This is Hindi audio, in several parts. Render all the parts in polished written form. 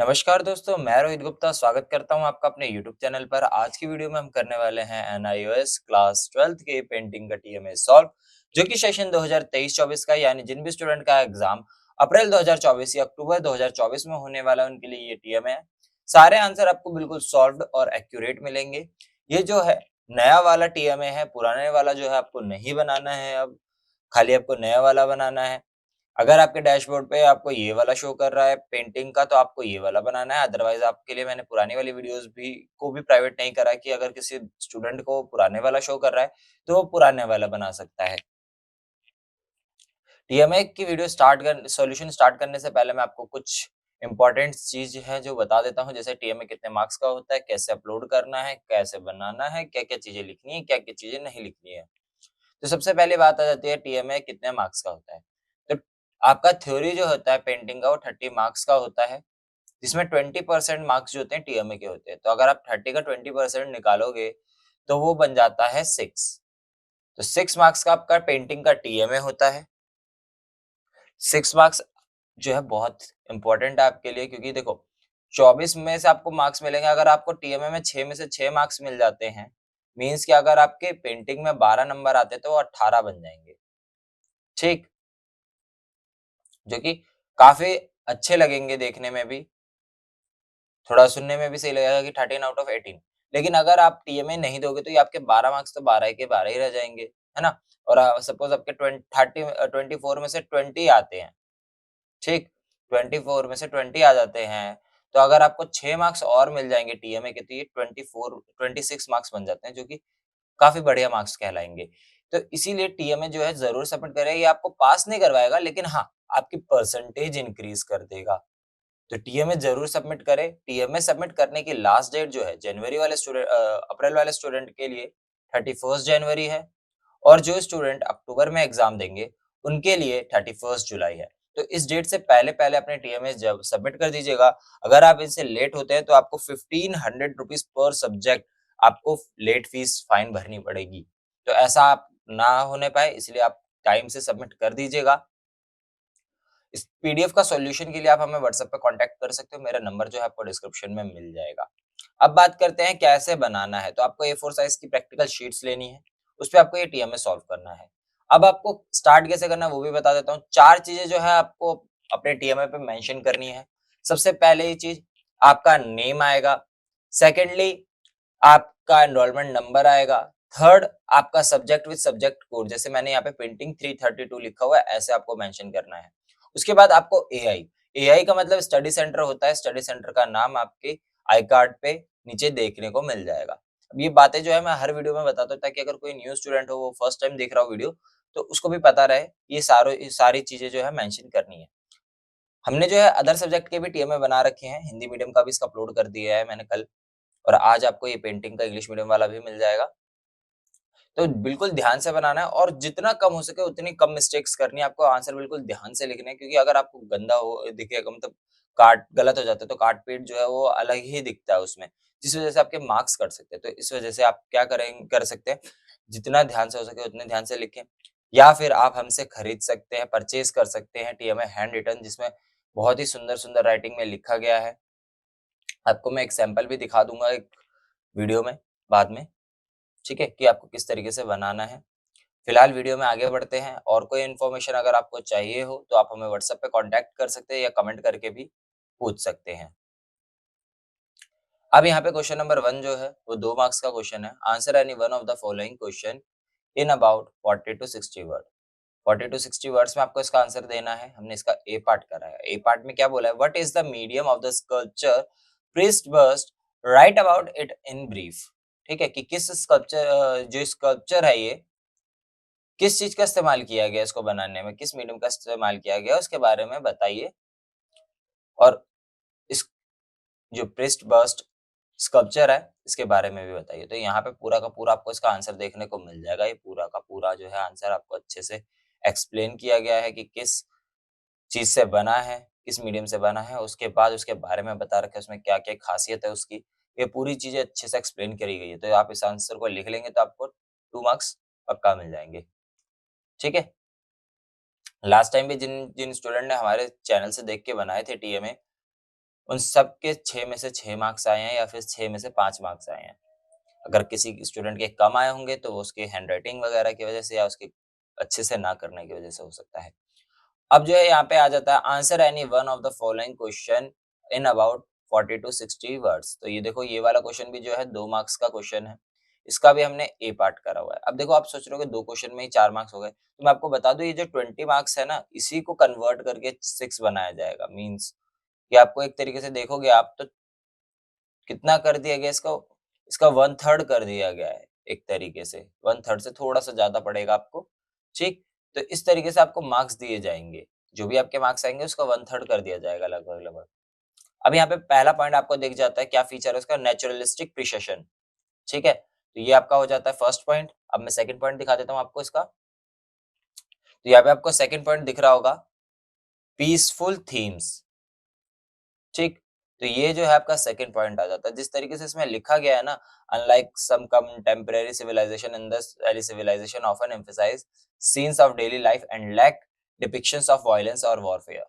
नमस्कार दोस्तों, मैं रोहित गुप्ता स्वागत करता हूं आपका अपने YouTube चैनल पर। आज की वीडियो में हम करने वाले हैं NIOS क्लास 12th के पेंटिंग का TMA सॉल्व, जो कि सेशन 2023-24 का यानी जिन भी स्टूडेंट का एग्जाम अप्रैल 2024 या अक्टूबर 2024 में होने वाला है उनके लिए ये TMA है। सारे आंसर आपको बिल्कुल सॉल्व्ड और एक्यूरेट मिलेंगे। ये जो है नया वाला TMA है, पुराने वाला जो है आपको नहीं बनाना है, अब खाली आपको नया वाला बनाना है। अगर आपके डैशबोर्ड पे आपको ये वाला शो कर रहा है पेंटिंग का, तो आपको ये वाला बनाना है। अदरवाइज आपके लिए मैंने पुरानी वाली वीडियोस भी प्राइवेट नहीं करा कि अगर किसी स्टूडेंट को पुराने वाला शो कर रहा है तो वो पुराने वाला बना सकता है। टीएमए की वीडियो सॉल्यूशन स्टार्ट करने से पहले मैं आपको कुछ इंपॉर्टेंट चीज है जो बता देता हूँ, जैसे टीएमए कितने मार्क्स का होता है, कैसे अपलोड करना है, कैसे बनाना है, क्या क्या चीजें लिखनी है, क्या क्या चीजें नहीं लिखनी है। तो सबसे पहली बात आ जाती है टीएमए कितने मार्क्स का होता है। तो आपका थ्योरी जो होता है पेंटिंग का वो 30 मार्क्स का होता है, जिसमें 20% मार्क्स जो होते हैं टीएमए के होते हैं। तो अगर आप 30 का 20% निकालोगे तो वो बन जाता है 6। तो 6 मार्क्स का आपका पेंटिंग का टीएमए होता है। 6 मार्क्स जो है बहुत इंपॉर्टेंट है आपके लिए, क्योंकि देखो 24 में से आपको मार्क्स मिलेंगे। अगर आपको टीएमए में 6 में से 6 मार्क्स मिल जाते हैं, मीन्स कि अगर आपके पेंटिंग में 12 नंबर आते हैं तो वो 18 बन जाएंगे। ठीक, जो कि काफी अच्छे लगेंगे देखने में भी, थोड़ा सुनने में भी सही लगेगा कि 13 आउट ऑफ 18। लेकिन अगर आप टीएमए नहीं दोगे तो ये आपके 12 मार्क्स तो 12 के 12 ही रह जाएंगे, है ना। और सपोज आपके 24 में से 20 आते हैं, ठीक, 24 में से 20 आ जाते हैं, तो अगर आपको 6 मार्क्स और मिल जाएंगे टीएमए के, तो ये 26 मार्क्स बन जाते हैं, जो कि काफी बढ़िया मार्क्स कहलाएंगे। तो इसीलिए टीएमए जो है जरूर सबमिट करें। ये आपको पास नहीं करवाएगा, लेकिन हाँ, आपकी परसेंटेज इंक्रीज कर देगा। तो टीएमए जरूर सबमिट करें। टीएमए सबमिट करने की लास्ट डेट जो है अप्रैल वाले स्टूडेंट के लिए 31 जनवरी है, और जो स्टूडेंट अक्टूबर में एग्जाम देंगे उनके लिए 31 जुलाई है। तो इस डेट से पहले पहले अपने टीएमए जब सबमिट कर दीजिएगा। अगर आप इनसे लेट होते हैं तो आपको 1500 रुपीज पर सब्जेक्ट आपको लेट फीस फाइन भरनी पड़ेगी। तो ऐसा आप ना होने पाए, इसलिए आप टाइम से सबमिट कर दीजिएगा। इस पीडीएफ का सॉल्यूशन के लिए आप हमें व्हाट्सएप पे कांटेक्ट कर सकते हो। मेरा नंबर जो है आपको डिस्क्रिप्शन में मिल जाएगा। अब बात करते हैं कैसे बनाना है। तो आपको A4 साइज की प्रैक्टिकल शीट्स लेनी है, उस पे आपको ये टीएमए सॉल्व करना है। अब आपको स्टार्ट कैसे करना है वो भी बता देता हूँ। 4 चीजें जो है आपको अपने टीएमए पे मेंशन करनी है। सबसे पहले ये चीज, आपका नेम आएगा। सेकेंडली, आपका एनरोलमेंट नंबर आएगा। थर्ड, आपका सब्जेक्ट विद सब्जेक्ट कोड, जैसे मैंने यहाँ पे पेंटिंग 332 लिखा हुआ है, ऐसे आपको मेंशन करना है। उसके बाद आपको एआई, एआई का मतलब स्टडी सेंटर होता है। स्टडी सेंटर का नाम आपके आई कार्ड पे नीचे देखने को मिल जाएगा। अब ये बातें जो है मैं हर वीडियो में बताता हूँ, ताकि अगर कोई न्यू स्टूडेंट हो, वो फर्स्ट टाइम देख रहा हो वीडियो, तो उसको भी पता रहे ये सारी चीजें जो है मेंशन करनी है। हमने जो है अदर सब्जेक्ट के भी टीएमए बना रखे हैं, हिंदी मीडियम का भी इसका अपलोड कर दिया है मैंने कल, और आज आपको ये पेंटिंग का इंग्लिश मीडियम वाला भी मिल जाएगा। तो बिल्कुल ध्यान से बनाना है, और जितना कम हो सके उतनी कम मिस्टेक्स करनी है आपको। आंसर बिल्कुल ध्यान से लिखने हैं, क्योंकि अगर आपको गंदा हो दिखेगा, मतलब काट गलत हो जाता है, तो काट पीट जो है वो अलग ही दिखता है उसमें, जिस वजह से आपके मार्क्स कट सकते हैं। तो इस वजह से आप क्या कर सकते हैं, जितना ध्यान से हो सके उतने ध्यान से लिखें, या फिर आप हमसे खरीद सकते हैं, परचेज कर सकते हैं टीएमए हैंड रिटन, जिसमें बहुत ही सुंदर सुंदर राइटिंग में लिखा गया है। आपको मैं एक सैंपल भी दिखा दूंगा एक वीडियो में बाद में, ठीक है, कि आपको किस तरीके से बनाना है। फिलहाल वीडियो में आगे बढ़ते हैं। और कोई इन्फॉर्मेशन अगर आपको चाहिए हो तो आप हमें व्हाट्सएप पे कांटेक्ट कर सकते हैं, या कमेंट करके भी पूछ सकते हैं। अब यहाँ पे क्वेश्चन नंबर 1 जो है वो 2 मार्क्स का क्वेश्चन है। Answer any one of the following question in about 40 to 60 word. 40 to 60 words में आपको इसका आंसर देना है। हमने इसका ए पार्ट करा है। ए पार्ट में क्या बोला है, what is the medium of the sculpture priest bust, write about it in brief. ठीक है, कि किस स्कल्पचर, जो स्कल्पचर है ये किस चीज का इस्तेमाल किया गया, इसको बनाने में किस मीडियम का इस्तेमाल किया गया उसके बारे में बताइए। और इस जो प्रेस्ड बस्ट स्कल्पचर है इसके बारे में भी बताइए। तो यहाँ पे पूरा का पूरा आपको इसका आंसर देखने को मिल जाएगा। ये पूरा का पूरा जो है आंसर आपको अच्छे से एक्सप्लेन किया गया है कि किस चीज से बना है, किस मीडियम से बना है, उसके बाद उसके बारे में बता रखा है, उसमें क्या क्या खासियत है उसकी। ये पूरी चीजें अच्छे से एक्सप्लेन करी गई है। तो आप इस आंसर को लिख लेंगे तो आपको 2 मार्क्स पक्का मिल जाएंगे। ठीक है, लास्ट टाइम भी जिन जिन स्टूडेंट ने हमारे चैनल से देख के बनाए थे टीएमए, उन सब के 6 में से 6 मार्क्स आए हैं या फिर 6 में से 5 मार्क्स आए हैं। अगर किसी स्टूडेंट के कम आए होंगे तो वो उसकी हैंडराइटिंग वगैरह की वजह से या उसके अच्छे से ना करने की वजह से हो सकता है। अब जो है यहाँ पे आ जाता है answer any one of the following question in about 40 to 60 words. तो ये देखो ये वाला क्वेश्चन भी जो है 2 मार्क्स का क्वेश्चन है। इसका भी हमने ए पार्ट करा हुआ है। अब देखो आप सोच रहे हो कि 2 क्वेश्चन में ही 4 मार्क्स हो गए। तो मैं आपको बता दूं ये जो 20 मार्क्स है ना इसी को कन्वर्ट करके 6 बनाया जाएगा। मींस कि आपको एक तरीके से देखोगे आप तो कितना कर दिया गया इसका इसका 1/3 कर दिया गया है एक तरीके से। 1/3 से थोड़ा-सा ज़्यादा पड़ेगा आपको, ठीक? तो इस तरीके से आपको मार्क्स दिए जाएँगे। जो भी आपके मार्क्स आएँगे उसका 1/3 कर दिया जाएगा लगभग-लगभग। अब यहाँ पे पहला पॉइंट आपको दिख जाता है, क्या फीचर है उसका नेचुरलिस्टिक प्रिसिशन, ठीक है? तो ये आपका हो जाता है फर्स्ट पॉइंट। अब मैं सेकंड पॉइंट दिखा देता हूँ आपको इसका। तो यहाँ पे आपको सेकंड पॉइंट दिख रहा होगा, पीसफुल थीम्स। ठीक, तो ये जो है आपका सेकंड पॉइंट आ जाता है। जिस तरीके से इसमें लिखा गया है ना, unlike some contemporary civilisation in this early civilisation often emphasise scenes of daily life and lack depictions of violence और वॉरफेयर।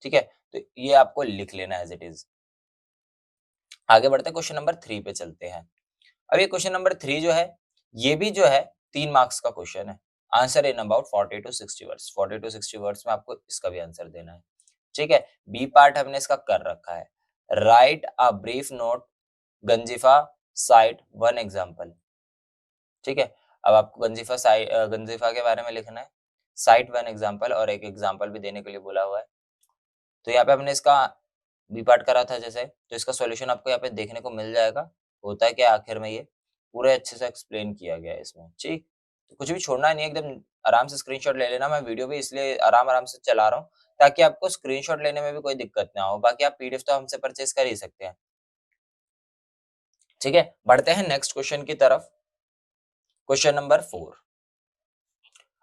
ठीक है, तो ये आपको लिख लेना एज इट इज। आगे बढ़ते हैं, क्वेश्चन नंबर 3 पे चलते हैं। अब ये क्वेश्चन नंबर 3 जो है, ये भी जो है 3 मार्क्स का क्वेश्चन है। Answer in about 40 to 60 words. 40 to 60 words में आपको इसका भी आंसर देना है। ठीक है, बी पार्ट हमने इसका कर रखा है। Right a brief note Ganjifa site one example. ठीक है, अब आपको गंजिफा के बारे में लिखना है, साइट वन एग्जांपल और एक एग्जांपल भी देने के लिए बोला हुआ है। तो यहाँ पे हमने इसका बी पार्ट करा था जैसे, तो इसका सॉल्यूशन आपको यहाँ पे देखने को मिल जाएगा। होता है क्या आखिर में, ये पूरे अच्छे से एक्सप्लेन किया गया है इसमें। ठीक, तो कुछ भी छोड़ना नहीं है, एकदम आराम से स्क्रीनशॉट ले लेना। मैं वीडियो भी इसलिए आराम-आराम से चला रहा हूँ ताकि आपको स्क्रीनशॉट लेने में भी कोई दिक्कत ना हो। बाकी आप पीडीएफ तो हमसे परचेज कर ही सकते हैं। ठीक है, बढ़ते हैं नेक्स्ट क्वेश्चन की तरफ। Question number 4।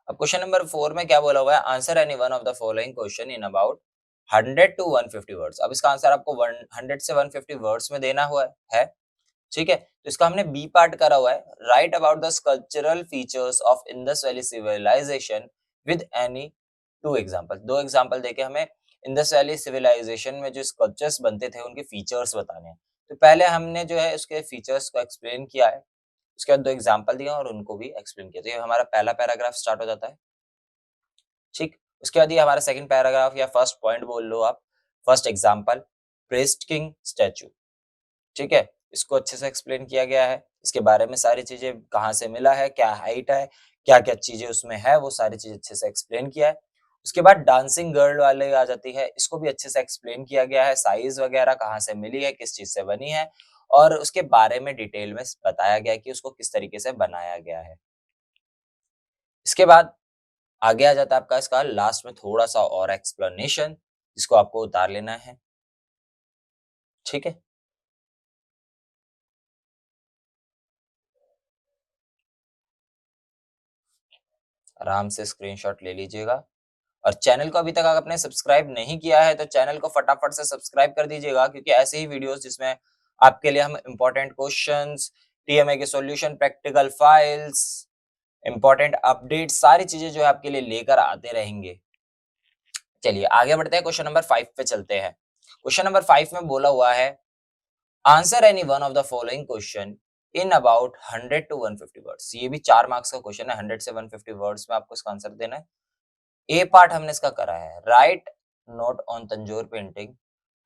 अब क्वेश्चन नंबर 4 में क्या बोला हुआ है, answer any one of the following question in about 100 to 150 words. अब इसका आंसर आपको 100 से 150 वर्ड्स में देना हुआ है। ठीक है, तो इसका हमने बी पार्ट करा हुआ है। Write about the sculptural features of Indus valley civilisation with any two example. दो एग्जांपल देके हमें इंडस वैली सिविलाइजेशन में जो स्कल्पचर्स बनते थे उनके फीचर्स बताने हैं। तो पहले हमने जो है उसके फीचर्स को एक्सप्लेन किया है, उसके बाद दो एग्जांपल दिए और उनको भी एक्सप्लेन किया। तो ये हमारा पहला पैराग्राफ स्टार्ट हो जाता है। ठीक, उसके बाद ये हमारा सेकंड पैराग्राफ या फर्स्ट पॉइंट बोल लो आप। First example, priest king statue. ठीक है, इसको अच्छे से एक्सप्लेन किया गया है। इसके बारे में सारी चीजें, कहाँ से मिला है, क्या हाइट है, क्या-क्या चीजें उसमें है, वो सारी चीजें अच्छे से एक्सप्लेन किया है। उसके बाद डांसिंग गर्ल वाले आ जाती है, इसको भी अच्छे से एक्सप्लेन किया गया है। साइज वगैरह कहाँ से मिली है, किस चीज से बनी है और उसके बारे में डिटेल में बताया गया है कि उसको किस तरीके से बनाया गया है। इसके बाद आगे आ जाता है आपका इसका लास्ट में थोड़ा सा और एक्सप्लेनेशन, जिसको आपको उतार लेना है। ठीक है, आराम से स्क्रीनशॉट ले लीजिएगा। और चैनल को अभी तक अगर आपने सब्सक्राइब नहीं किया है तो चैनल को फटाफट से सब्सक्राइब कर दीजिएगा, क्योंकि ऐसे ही वीडियोस जिसमें आपके लिए हम इंपॉर्टेंट क्वेश्चंस, टीएमए के solution, practical files, important update, सारी चीजें जो है आपके लिए लेकर आते रहेंगे। चलिए आगे बढ़ते हैं, क्वेश्चन नंबर 5 पे चलते हैं। क्वेश्चन नंबर 5 में बोला हुआ है, answer any one of the following question in about 100 to 150 words. ये भी 4 मार्क्स का क्वेश्चन है। 100 से 150 वर्ड्स में आपको इसका आंसर देना है। ए पार्ट हमने इसका करा है, right note on Tanjore painting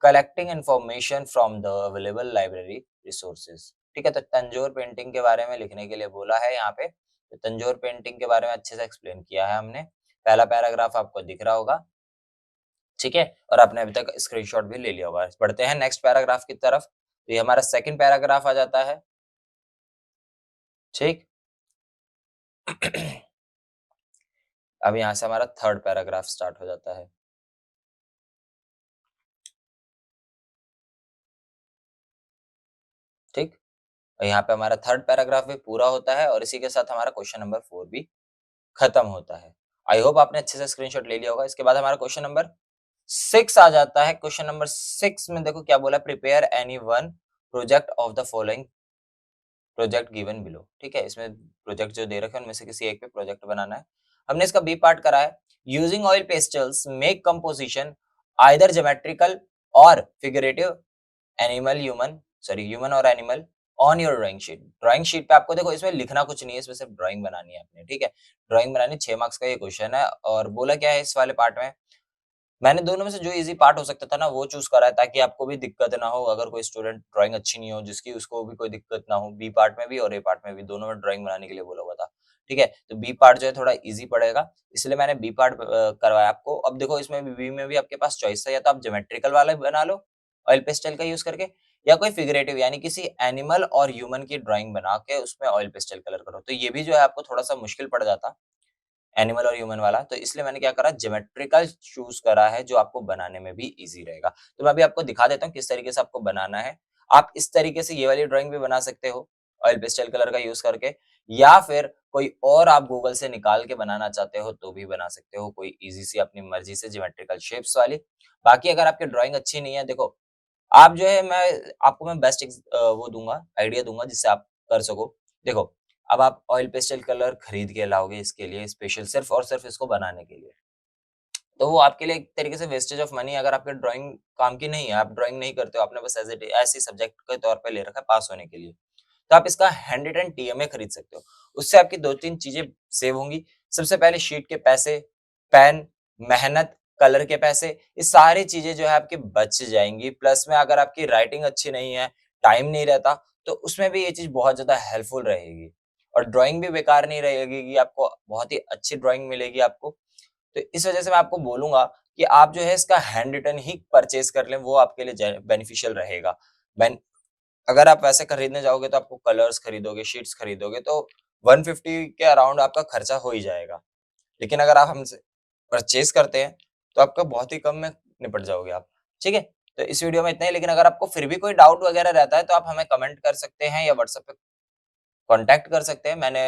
collecting information from the available library resources. ठीक है, तो तंजोर पेंटिंग के बारे में लिखने के लिए बोला है यहाँ पे। तो तंजोर पेंटिंग के बारे में अच्छे से एक्सप्लेन किया है हमने। पहला पैराग्राफ आपको दिख रहा होगा। ठीक है, और आपने अभी तक स्क्रीनशॉट भी ले लिया होगा। बढ़ते हैं नेक्स्ट पैराग्राफ की तरफ। तो ये हमारा सेकंड पैराग्राफ आ जाता है। ठीक अब यहाँ से हमारा थर्ड पैराग्राफ स्टार्ट हो जाता है। ठीक, और यहाँ पे हमारा थर्ड पैराग्राफ भी पूरा होता है और इसी के साथ हमारा क्वेश्चन नंबर 4 भी खत्म होता है। आई होप आपने अच्छे से स्क्रीनशॉट ले लिया होगा। इसके बाद हमारा क्वेश्चन नंबर 6 आ जाता है। क्वेश्चन नंबर 6 में देखो क्या बोला, prepare any one project of the following project given below. ठीक है, इसमें प्रोजेक्ट जो दे रखे हैं उनमें से किसी एक पे प्रोजेक्ट बनाना है। हमने इसका बी पार्ट करा है। Using oil pastels make composition either geometrical और फिगरेटिव एनिमल ह्यूमन ह्यूमन और animal on your drawing sheet. Drawing sheet पे आपको देखो इसमें लिखना कुछ नहीं है, इसमें सिर्फ ड्राइंग बनानी है आपने, ठीक है? ड्राइंग बनानी 6 मार्क्स का ये क्वेश्चन है और बोला क्या है इस वाले पार्ट में, मैंने दोनों में से जो ईज़ी पार्ट हो सकता था ना वो चूज़ करा है ताकि आपको भी दिक्कत ना हो, अगर कोई स्टूडेंट ड्राइंग अच्छी नहीं हो जिसकी उसको भी कोई दिक्कत ना हो। बी पार्ट में भी और ए पार्ट में भी दोनों में ड्राइंग बनाने के लिए बोला हुआ था। ठीक है? तो बी पार्ट जो है थोड़ा ईज़ी पड़ेगा, इसलिए मैंने बी पार्ट करवाया आपको। अब देखो इसमें भी बी में भी आपके पास चॉइस है, या तो आप ज्योमेट्रिकल वाला बना लो ऑयल पेस्टल का यूज़ करके, या कोई फिगरेटिव यानी किसी एनिमल और ह्यूमन की ड्राइंग बना के उसमें ऑयल पेस्टल कलर करो। तो ये भी जो है आपको थोड़ा-सा मुश्किल पड़ जाता। एनिमल और ह्यूमन वाला, तो इसलिए मैंने क्या करा ज्योमेट्रिकल चूज़ करा है जो आपको बनाने में भी ईज़ी रहेगा। तो मैं अभी आपको दिखा देता हूँ किस तरीके से आपको बनाना है। आप इस तरीके से ये वाली ड्राइंग भी बना सकते हो, ऑयल पेस्टल कलर का यूज़ करके, या फिर कोई और आप गूगल से निकाल के बनाना चाहते हो तो भी बना सकते हो, कोई ईज़ी सी अपनी मर्ज़ी से ज्योमेट्रिकल शेप्स वाली। बाकी अगर आपकी ड्राइंग अच्छी नहीं है, देखो आप जो है मैं बेस्ट वो दूँगा, आइडिया दूँगा जिससे आप कर सको। देखो, अब आप ऑयल पेस्टल कलर खरीद के लाओगे इसके लिए स्पेशल सिर्फ़ और सिर्फ़ इसको बनाने के लिए। तो वो आपके लिए एक तरीके से वेस्टेज ऑफ मनी है, अगर आपकी ड्राइंग काम की नहीं है, आप ड्राइंग नहीं करते हो, आपने बस ऐसे ही सब्जेक्ट के तौर पे ले रखा है पास होने के लिए। तो आप इसका हैंड रिटन टीएमए खरीद सकते हो। उससे आपकी 2-3 चीज़ें सेव होंगी। सबसे पहले शीट के पैसे, पेन, मेहनत, कलर के पैसे, ये सारी चीज़ें जो है आपकी बच जाएँगी। प्लस में अगर आपकी राइटिंग अच्छी नहीं है, टाइम नहीं रहता, तो उसमें भी ये चीज़ बहुत ज़्यादा हेल्पफुल रहेगी। और ड्राइंग भी बेकार नहीं रहेगी कि आपको बहुत ही अच्छी ड्राइंग मिलेगी आपको। तो इस वजह से मैं आपको बोलूँगा कि आप जो है इसका हैंड रिटन ही परचेज़ कर लें, वो आपके लिए बेनिफिशियल रहेगा। बेन अगर आप वैसे खरीदने जाओगे तो आपको कलर्स खरीदोगे, शीट्स खरीदोगे तो 150 के अराउंड आपका खर्चा हो ही जाएगा। लेकिन अगर आप हमसे परचेज़ करते हैं, तो आपका बहुत ही कम में निपट जाओगे आप। ठीक है? तो इस वीडियो में इतना ही, लेकिन अगर आपको फिर भी कोई डाउट वगैरह रहता है तो आप हमें कमेंट कर सकते हैं या व्हाट्सएप पे कॉन्टैक्ट कर सकते हैं। मैंने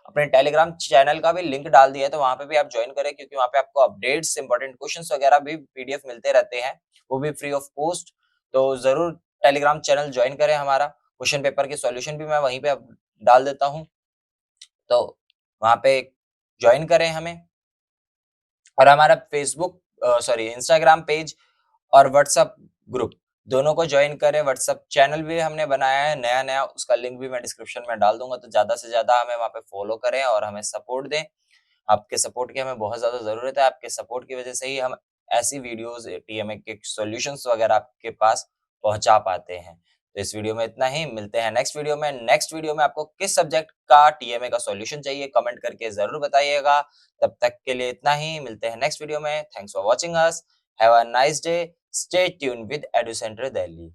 अपने टेलीग्राम चैनल का भी लिंक डाल दिया है, तो वहाँ पे भी आप जॉइन करें क्योंकि वहाँ पे आपको अपडेट्स, इम्पोर्टेंट क्वेश्चन्स वगैरह भी पीडीएफ मिलते रहते हैं, वो भी फ्री ऑफ कॉस्ट। तो ज़रूर टेलीग्राम चैनल जॉइन करें हमारा। क्वेश्चन पेपर के सॉल्यूशन भी मैं वहीं पे अब डाल देता हूँ, तो वहाँ पे जॉइन करें हमें। और हमारा इंस्टाग्राम पेज और व्हाट्सएप ग्रुप दोनों को ज्वाइन करें। व्हाट्सएप चैनल भी हमने बनाया है नया-नया, उसका लिंक भी मैं डिस्क्रिप्शन में डाल दूँगा, तो ज़्यादा से ज़्यादा हमें वहाँ पे फॉलो करें और हमें सपोर्ट दें। आपके सपोर्ट की हमें बहुत ज़्यादा ज़रूरत है, आपके सपोर्ट की वजह से ही हम ऐसी वीडियोज़ टीएमए के सॉल्यूशंस वगैरह आपके पास पहुँचा पाते हैं। तो इस वीडियो में इतना ही, मिलते हैं नेक्स्ट वीडियो में। नेक्स्ट वीडियो में आपको किस सब्जेक्ट का टीएमए का सॉल्यूशन चाहिए कमेंट करके ज़रूर बताइएगा। तब तक के लिए इतना ही, मिलते हैं नेक्स्ट वीडियो में। Thanks for watching us, have a nice day, stay tuned with edu centre Delhi.